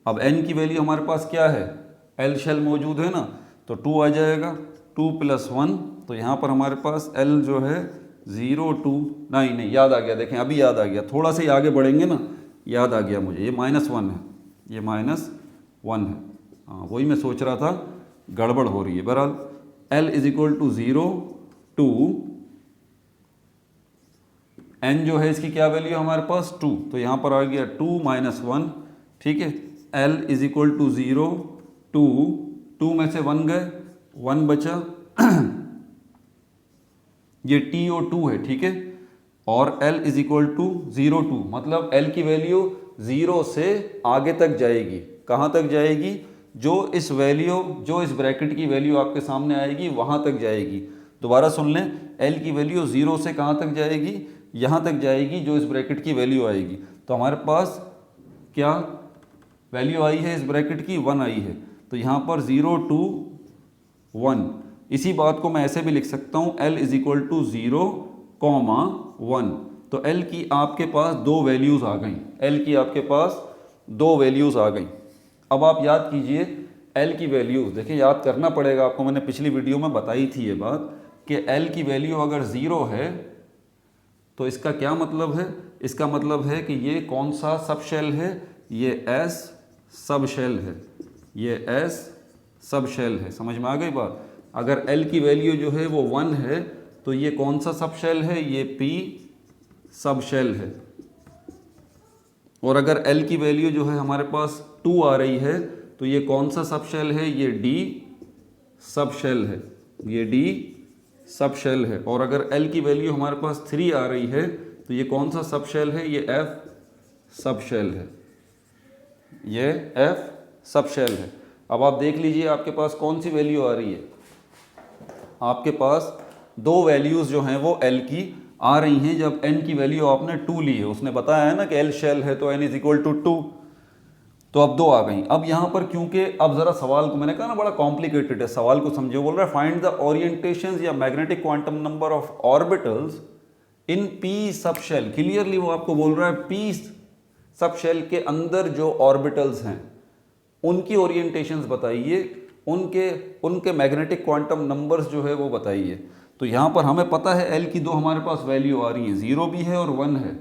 अब n की वैल्यू हमारे पास क्या है, L शेल मौजूद है ना, तो 2 आ जाएगा, 2 प्लस 1। तो यहाँ पर हमारे पास L जो है 0 टू, नहीं याद आ गया, देखें अभी याद आ गया, थोड़ा सा ही आगे बढ़ेंगे ना, याद आ गया मुझे, ये -1 है, ये -1 है। हाँ वही मैं सोच रहा था गड़बड़ हो रही है। बहरहाल L is equal to 0 to n जो है इसकी क्या वैल्यू हमारे पास 2, तो यहाँ पर आ गया 2 माइनस 1, ठीक है। L is equal to 0 to 2 में से 1 गए, 1 बचा, ये TO2 है, ठीक है। और L is equal to 0 to, मतलब L की वैल्यू 0 से आगे तक जाएगी। कहाँ तक जाएगी? जो इस ब्रैकेट की वैल्यू आपके सामने आएगी वहाँ तक जाएगी। दोबारा सुन लें, L की वैल्यू 0 से कहाँ तक जाएगी? यहाँ तक जाएगी जो इस ब्रैकेट की वैल्यू आएगी। तो हमारे पास क्या वैल्यू आई है इस ब्रैकेट की? 1 आई है। तो यहाँ पर 0 टू 1, इसी बात को मैं ऐसे भी लिख सकता हूँ, L इज इक्वल टू 0, 1। तो एल की आपके पास दो वैल्यूज़ आ गई, एल की आपके पास दो वैल्यूज़ आ गई। अब आप याद कीजिए एल की वैल्यूज़, देखिए याद करना पड़ेगा आपको, मैंने पिछली वीडियो में बताई थी ये बात कि एल की वैल्यू अगर ज़ीरो है तो इसका क्या मतलब है, इसका मतलब है कि ये कौन सा सब शेल है, ये एस सब शेल है, ये एस सब शेल है। समझ में आ गई बात। अगर एल की वैल्यू जो है वो 1 है तो ये कौन सा सब शेल है, ये पी सब शेल है। और अगर एल की वैल्यू जो है हमारे पास 2 आ रही है तो ये कौन सा सब शेल है, ये डी सब शेल है, ये डी सब शेल है। और अगर एल की वैल्यू हमारे पास 3 आ रही है तो ये कौन सा सब शेल है, ये एफ सब शेल है, ये एफ सब शेल है। अब आप देख लीजिए आपके पास कौन सी वैल्यू आ रही है, आपके पास दो वैल्यूज़ जो हैं वो एल की आ रही हैं। जब एन की वैल्यू आपने 2 ली है, उसने बताया है ना कि एल शेल है तो एन इज इक्वल टू 2, तो अब 2 आ गई। अब यहाँ पर क्योंकि अब ज़रा सवाल को, मैंने कहा ना बड़ा कॉम्प्लिकेटेड है, सवाल को समझो। बोल रहा है फाइंड द ओरिएंटेशंस या magnetic quantum number of orbitals in P sub shell. Clearly वो आपको बोल रहा है पी सब शेल के अंदर जो ऑर्बिटल्स हैं उनकी ओरिएंटेशंस बताइए, उनके मैग्नेटिक क्वांटम नंबर्स जो है वो बताइए। तो यहाँ पर हमें पता है एल की दो हमारे पास वैल्यू आ रही है, 0 भी है और 1 है।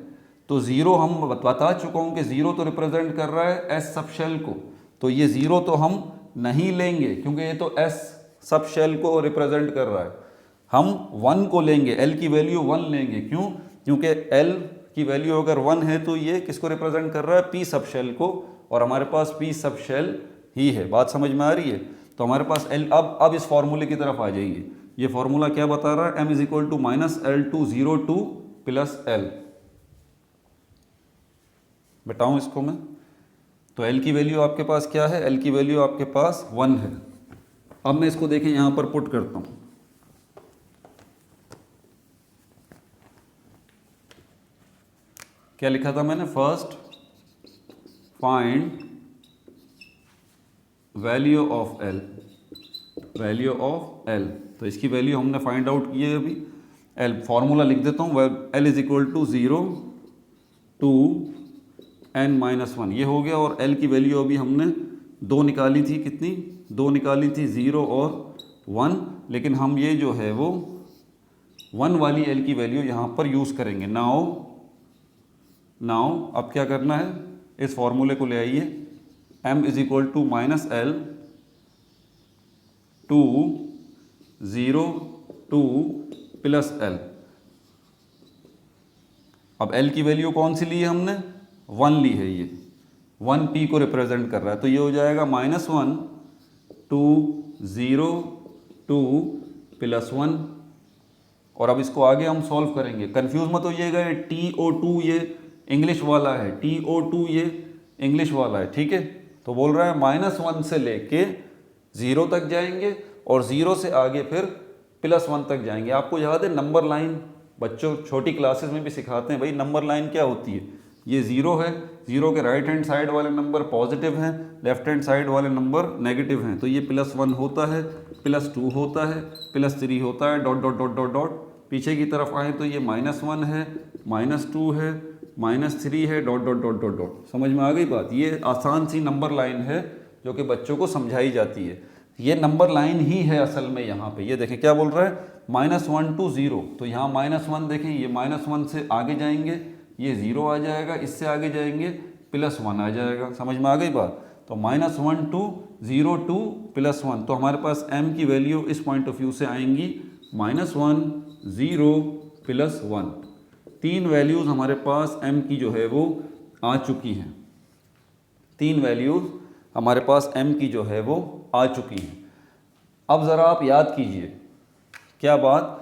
तो 0 हम बता चुका हूँ कि 0 तो रिप्रेजेंट कर रहा है एस सब शेल को, तो ये 0 तो हम नहीं लेंगे क्योंकि ये तो एस सब शेल को रिप्रेजेंट कर रहा है। हम 1 को लेंगे, एल की वैल्यू 1 लेंगे। क्यों? क्योंकि एल की वैल्यू अगर 1 है तो ये किसको रिप्रेजेंट कर रहा है, पी सब शेल को, और हमारे पास पी सब शेल ही है। बात समझ में आ रही है। तो हमारे पास एल, अब इस फॉर्मूले की तरफ आ जाइए। ये फॉर्मूला क्या बता रहा है, M is equal to minus L to 0 to plus L. बताऊं इसको मैं, तो एल की वैल्यू आपके पास क्या है, एल की वैल्यू आपके पास 1 है। अब मैं इसको देखें यहां पर पुट करता हूं। क्या लिखा था मैंने, first find value of L, value of L. तो इसकी वैल्यू हमने फाइंड आउट की है अभी। एल फॉर्मूला लिख देता हूँ, L is equal to 0 to n minus 1, ये हो गया। और एल की वैल्यू अभी हमने 2 निकाली थी, कितनी, 2 निकाली थी, 0 और 1। लेकिन हम ये जो है वो 1 वाली एल की वैल्यू यहाँ पर यूज़ करेंगे। नाउ अब क्या करना है, इस फॉर्मूले को ले आइए, m is equal to minus L to 0 to plus L. अब एल की वैल्यू कौन सी ली है हमने, 1 ली है, ये 1 पी को रिप्रेजेंट कर रहा है। तो ये हो जाएगा -1 टू 0 टू प्लस 1। और अब इसको आगे हम सॉल्व करेंगे। कंफ्यूज मत होइएगा, ये TO2 ये इंग्लिश वाला है, TO2 ये इंग्लिश वाला है, ठीक है। तो बोल रहा है -1 से लेके 0 तक जाएंगे और 0 से आगे फिर +1 तक जाएंगे। आपको याद है नंबर लाइन, बच्चों छोटी क्लासेस में भी सिखाते हैं भाई नंबर लाइन क्या होती है। ये 0 है, 0 के राइट हैंड साइड वाले नंबर पॉजिटिव हैं, लेफ्ट हैंड साइड वाले नंबर नेगेटिव हैं। तो ये +1 होता है, +2 होता है, +3 होता है, dot dot dot dot dot. पीछे की तरफ आए तो ये -1 है, -2 है, -3 है, dot dot dot dot dot. समझ में आ गई बात। ये आसान सी नंबर लाइन है जो कि बच्चों को समझाई जाती है। ये नंबर लाइन ही है असल में। यहाँ पे ये देखें क्या बोल रहा है, -1 टू 0। तो यहाँ -1 देखें, ये -1 से आगे जाएंगे ये 0 आ जाएगा, इससे आगे जाएंगे +1 आ जाएगा। समझ में आ गई बात। तो -1 टू 0 टू +1। तो हमारे पास m की वैल्यू इस पॉइंट ऑफ व्यू से आएंगी -1 0 +1। 3 वैल्यूज़ हमारे पास m की जो है वो आ चुकी हैं। 3 वैल्यूज़ हमारे पास m की जो है वो आ चुकी हैं। अब ज़रा आप याद कीजिए क्या बात,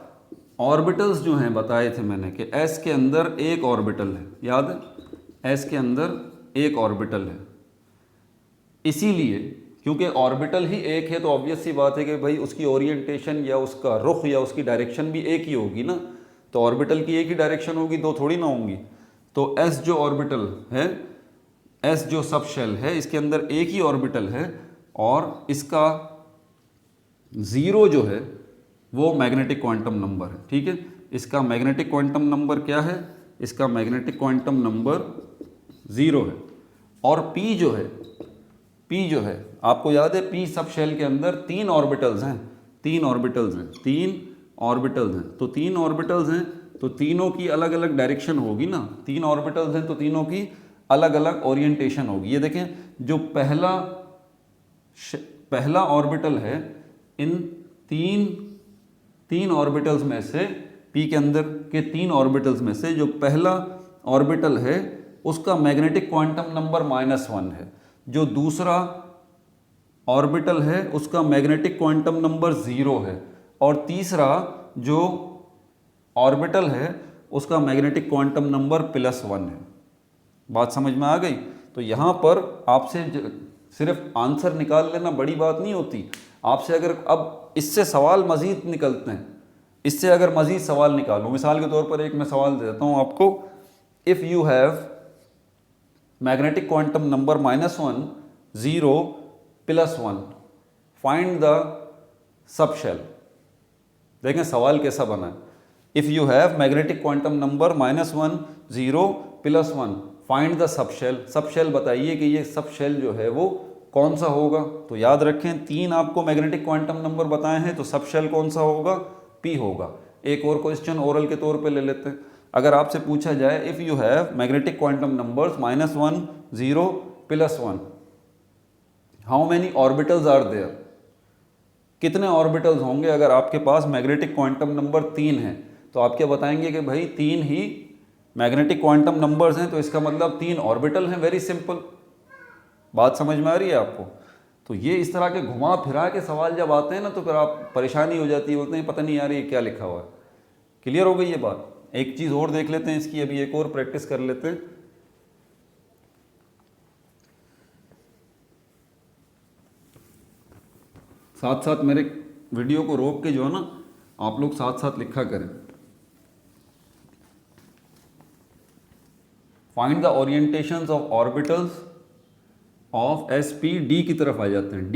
ऑर्बिटल्स जो हैं बताए थे मैंने कि s के अंदर एक ऑर्बिटल है, याद है, s के अंदर एक ऑर्बिटल है। इसीलिए क्योंकि ऑर्बिटल ही एक है तो ऑब्वियस सी बात है कि भाई उसकी ओरिएंटेशन या उसका रुख या उसकी डायरेक्शन भी एक ही होगी ना। तो ऑर्बिटल की एक ही डायरेक्शन होगी, दो थोड़ी ना होंगी। तो s जो ऑर्बिटल है, s जो सब शेल है, इसके अंदर एक ही ऑर्बिटल है और इसका 0 जो है वो मैग्नेटिक क्वांटम नंबर है, ठीक है। इसका मैग्नेटिक क्वांटम नंबर क्या है, इसका मैग्नेटिक क्वांटम नंबर 0 है। और P जो है आपको याद है P सब शेल के अंदर 3 ऑर्बिटल्स हैं। तो 3 ऑर्बिटल्स हैं तो तीनों की अलग अलग डायरेक्शन होगी ना। 3 ऑर्बिटल्स हैं तो तीनों की अलग अलग ओरिएंटेशन होगी। ये देखें, जो पहला ऑर्बिटल है, इन तीन ऑर्बिटल्स में से, P के अंदर के 3 ऑर्बिटल्स में से जो पहला ऑर्बिटल है उसका मैग्नेटिक क्वांटम नंबर -1 है। जो दूसरा ऑर्बिटल है उसका मैग्नेटिक क्वांटम नंबर 0 है। और तीसरा जो ऑर्बिटल है उसका मैग्नेटिक क्वांटम नंबर +1 है। बात समझ में आ गई? तो यहाँ पर आपसे सिर्फ आंसर निकाल लेना बड़ी बात नहीं होती। आपसे अगर अब इससे सवाल मज़ीद निकलते हैं, इससे अगर मज़ीद सवाल निकालूँ, मिसाल के तौर पर एक मैं सवाल देता हूँ आपको। If you have magnetic quantum number -1, 0, +1, find the subshell. देखें सवाल कैसा बना है। If you have magnetic quantum number -1, 0, +1, find the subshell. Subshell बताइए कि ये सबशेल जो है वो कौन सा होगा। तो याद रखें 3 आपको मैग्नेटिक क्वांटम नंबर बताए हैं, तो सबशेल कौन सा होगा? P होगा। एक और क्वेश्चन ओरल के तौर पे ले लेते हैं। अगर आपसे पूछा जाए if you have magnetic quantum numbers -1, 0, +1, how many orbitals are there? कितने ऑर्बिटल्स होंगे अगर आपके पास मैग्नेटिक क्वांटम नंबर 3 है? तो आप क्या बताएंगे कि भाई 3 ही मैग्नेटिक क्वांटम नंबर्स हैं, तो इसका मतलब 3 ऑर्बिटल हैं। Very simple. बात समझ में आ रही है आपको? तो ये इस तरह के घुमा फिरा के सवाल जब आते हैं ना तो फिर आप परेशानी हो जाती है, बोलते हैं पता नहीं यार ये क्या लिखा हुआ है। क्लियर हो गई ये बात? एक चीज़ और देख लेते हैं इसकी, अभी एक और प्रैक्टिस कर लेते हैं। साथ साथ मेरे वीडियो को रोक के जो है ना आप लोग साथ साथ लिखा करें। Find the orientations of orbitals of SP, D की तरफ आ जाते हैं।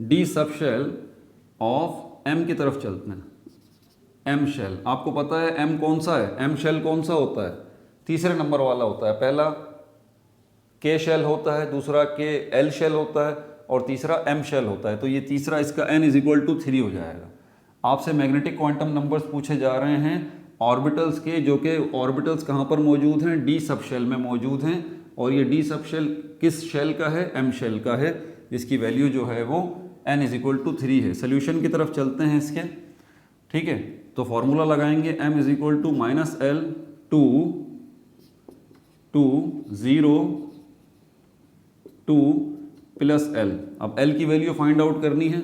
D सबशेल ऑफ M की तरफ चलते हैं। M शेल, आपको पता है M कौन सा है? M शेल कौन सा होता है? तीसरे नंबर वाला होता है। पहला K शेल होता है, दूसरा KL शेल होता है और तीसरा M शेल होता है। तो ये तीसरा इसका n = 3 हो जाएगा। आपसे मैग्नेटिक क्वांटम नंबर्स पूछे जा रहे हैं ऑर्बिटल्स के, जो कि ऑर्बिटल्स कहाँ पर मौजूद हैं? D सबशेल में मौजूद हैं। और ये D सबशेल किस शेल का है? M शेल का है, जिसकी वैल्यू जो है वो n = 3 है। सोल्यूशन की तरफ चलते हैं इसके। ठीक है, तो फॉर्मूला लगाएंगे m = -L to 0 to +L। अब L की वैल्यू फाइंड आउट करनी है,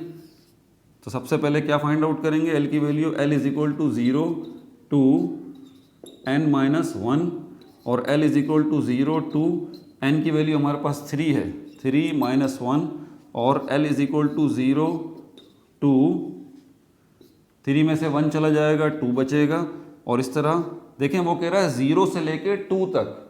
तो सबसे पहले क्या फाइंड आउट करेंगे? L की वैल्यू L = 0 to n-1 और L = 0 to n की वैल्यू हमारे पास 3 है, 3 - 1 और L = 0 to 3 में से 1 चला जाएगा, 2 बचेगा। और इस तरह देखें वो कह रहा है 0 से लेके 2 तक,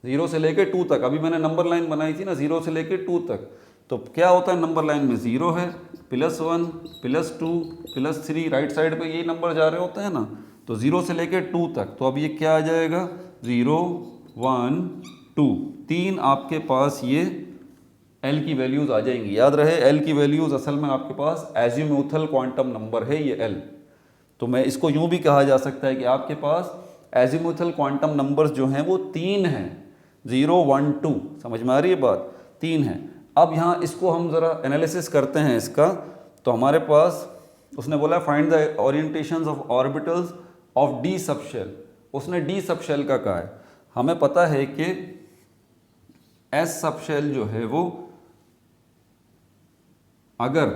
0 से लेके 2 तक। अभी मैंने नंबर लाइन बनाई थी ना 0 से लेके 2 तक। तो क्या होता है नंबर लाइन में? 0 है, +1, +2, +3, राइट साइड पे यही नंबर जा रहे होते हैं ना। तो 0 से लेके 2 तक, तो अब ये क्या आ जाएगा? 0, 1, 2, 3 आपके पास ये L की वैल्यूज़ आ जाएंगी। याद रहे L की वैल्यूज़ असल में आपके पास एजीमुथल क्वांटम नंबर है ये L। तो मैं इसको यूँ भी कहा जा सकता है कि आपके पास एजीमुथल क्वांटम नंबर्स जो हैं वो 3 हैं, 0, 1, 2। समझ में आ रही है बात? 3 हैं। अब यहाँ इसको हम ज़रा एनालिसिस करते हैं इसका। तो हमारे पास उसने बोला find the orientations of orbitals of D subshell. उसने D सबशेल का कहा है। हमें पता है कि S सबशेल जो है वो, अगर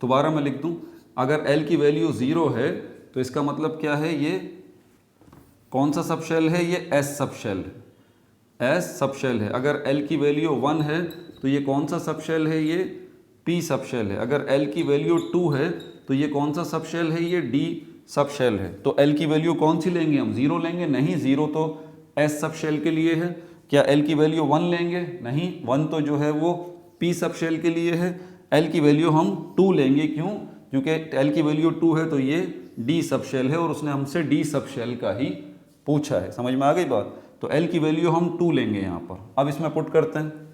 दोबारा मैं लिख दूं, अगर L की वैल्यू 0 है तो इसका मतलब क्या है? ये कौन सा सबशेल है? ये S सबशेल है, S सबशेल है। अगर L की वैल्यू 1 है तो ये कौन सा सबशेल है? ये P सबशेल है। अगर L की वैल्यू 2 है तो ये कौन सा सबशेल है? ये D सबशेल है। तो L की वैल्यू कौन सी लेंगे हम? 0 लेंगे? नहीं, 0 तो S सबशेल के लिए है। क्या L की वैल्यू 1 लेंगे? नहीं, 1 तो जो है वो P सबशेल के लिए है। L की वैल्यू हम 2 लेंगे। क्यों? क्योंकि L की वैल्यू 2 है तो ये D सबशेल है और उसने हमसे D सबशेल का ही पूछा है। समझ में आ गई बात? तो L की वैल्यू हम 2 लेंगे यहाँ पर। अब इसमें पुट करते हैं,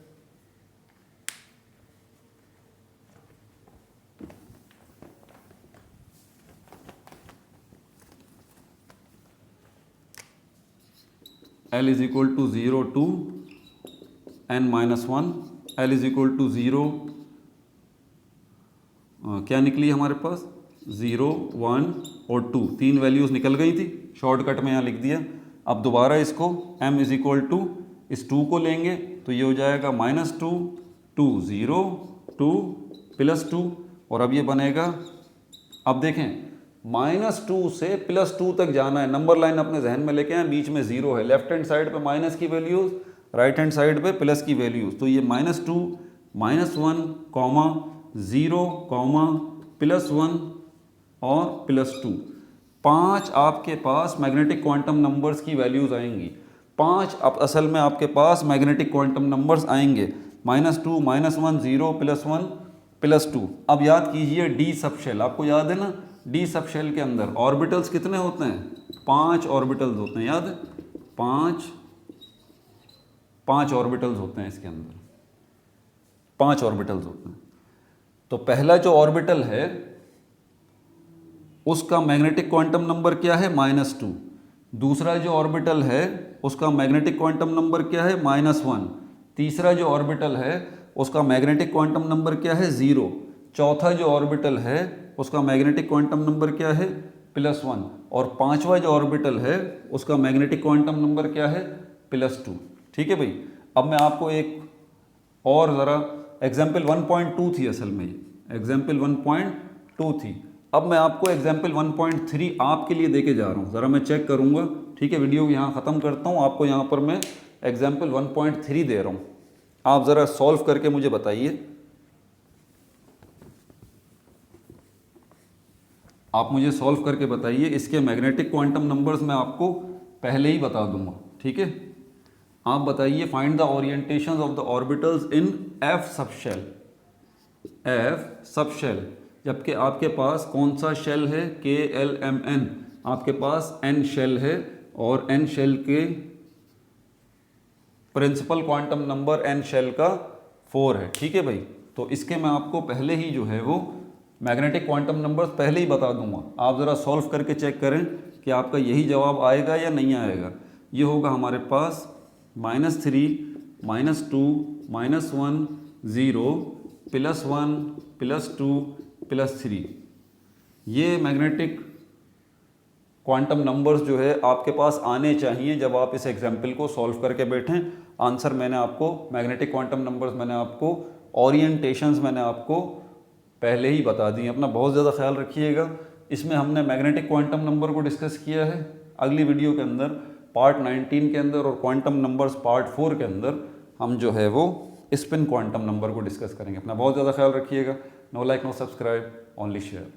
L is equal to 0 2 n-1, L is equal to 0, क्या निकली हमारे पास 0 1 और 2, 3 वैल्यूज़ निकल गई थी, शॉर्टकट में यहाँ लिख दिया। अब दोबारा इसको m इज इक्वल टू इस 2 को लेंगे तो ये हो जाएगा -2 2 0 2 +2, और अब ये बनेगा, अब देखें -2 से +2 तक जाना है, नंबर लाइन अपने जहन में लेके आए, बीच में 0 है, लेफ्ट हैंड साइड पे माइनस की वैल्यूज़, राइट हैंड साइड पे प्लस की वैल्यूज़, तो ये -2 -1 0 +1 और +2, 5 आपके पास मैग्नेटिक क्वांटम नंबर्स की वैल्यूज़ आएंगी। 5 अब असल में आपके पास मैग्नेटिक क्वांटम नंबर्स आएंगे, -2 -1 0 +1 +2। अब याद कीजिए डी सब शेल, आपको याद है ना, डी सब शेल के अंदर ऑर्बिटल्स कितने होते हैं? 5 ऑर्बिटल्स होते हैं, याद है? 5 ऑर्बिटल्स होते हैं इसके अंदर, 5 ऑर्बिटल्स होते हैं। तो पहला जो ऑर्बिटल है उसका मैग्नेटिक क्वांटम नंबर क्या है? -2। दूसरा जो ऑर्बिटल है उसका मैग्नेटिक क्वांटम नंबर क्या है? -1। तीसरा जो ऑर्बिटल है उसका मैग्नेटिक क्वांटम नंबर क्या है? 0। चौथा जो ऑर्बिटल है उसका मैग्नेटिक क्वांटम नंबर क्या है? +1। और पांचवा जो ऑर्बिटल है उसका मैग्नेटिक क्वांटम नंबर क्या है? +2। ठीक है भाई। अब मैं आपको एक और ज़रा एग्जाम्पल 1.2 थी असल में, एग्जाम्पल 1.2 थी। अब मैं आपको एग्जाम्पल 1.3 आपके लिए देके जा रहा हूँ, ज़रा मैं चेक करूँगा। ठीक है, वीडियो यहाँ ख़त्म करता हूँ, आपको यहाँ पर मैं एग्जाम्पल 1.3 दे रहा हूँ, आप ज़रा सॉल्व करके मुझे बताइए। आप मुझे सॉल्व करके बताइए, इसके मैग्नेटिक क्वांटम नंबर्स मैं आपको पहले ही बता दूंगा। ठीक है, आप बताइए, find the orientations of the orbitals in F sub shell. F sub shell, जबकि आपके पास कौन सा शेल है? KLMN, आपके पास N शेल है और N शेल के principal quantum number N shell का 4 है। ठीक है भाई, तो इसके मैं आपको पहले ही जो है वो मैग्नेटिक क्वांटम नंबर्स पहले ही बता दूंगा, आप ज़रा सॉल्व करके चेक करें कि आपका यही जवाब आएगा या नहीं आएगा। ये होगा हमारे पास -3 -2 -1 0 +1 +2 +3। ये मैग्नेटिक क्वांटम नंबर्स जो है आपके पास आने चाहिए जब आप इस एग्जाम्पल को सॉल्व करके बैठें। आंसर मैंने आपको, मैग्नेटिक क्वांटम नंबर्स मैंने आपको, ओरिएंटेशंस मैंने आपको पहले ही बता दी। अपना बहुत ज़्यादा ख्याल रखिएगा। इसमें हमने मैग्नेटिक क्वांटम नंबर को डिस्कस किया है, अगली वीडियो के अंदर पार्ट 19 के अंदर और क्वांटम नंबर्स पार्ट 4 के अंदर हम जो है वो स्पिन क्वांटम नंबर को डिस्कस करेंगे। अपना बहुत ज़्यादा ख्याल रखिएगा। No like no subscribe, only share.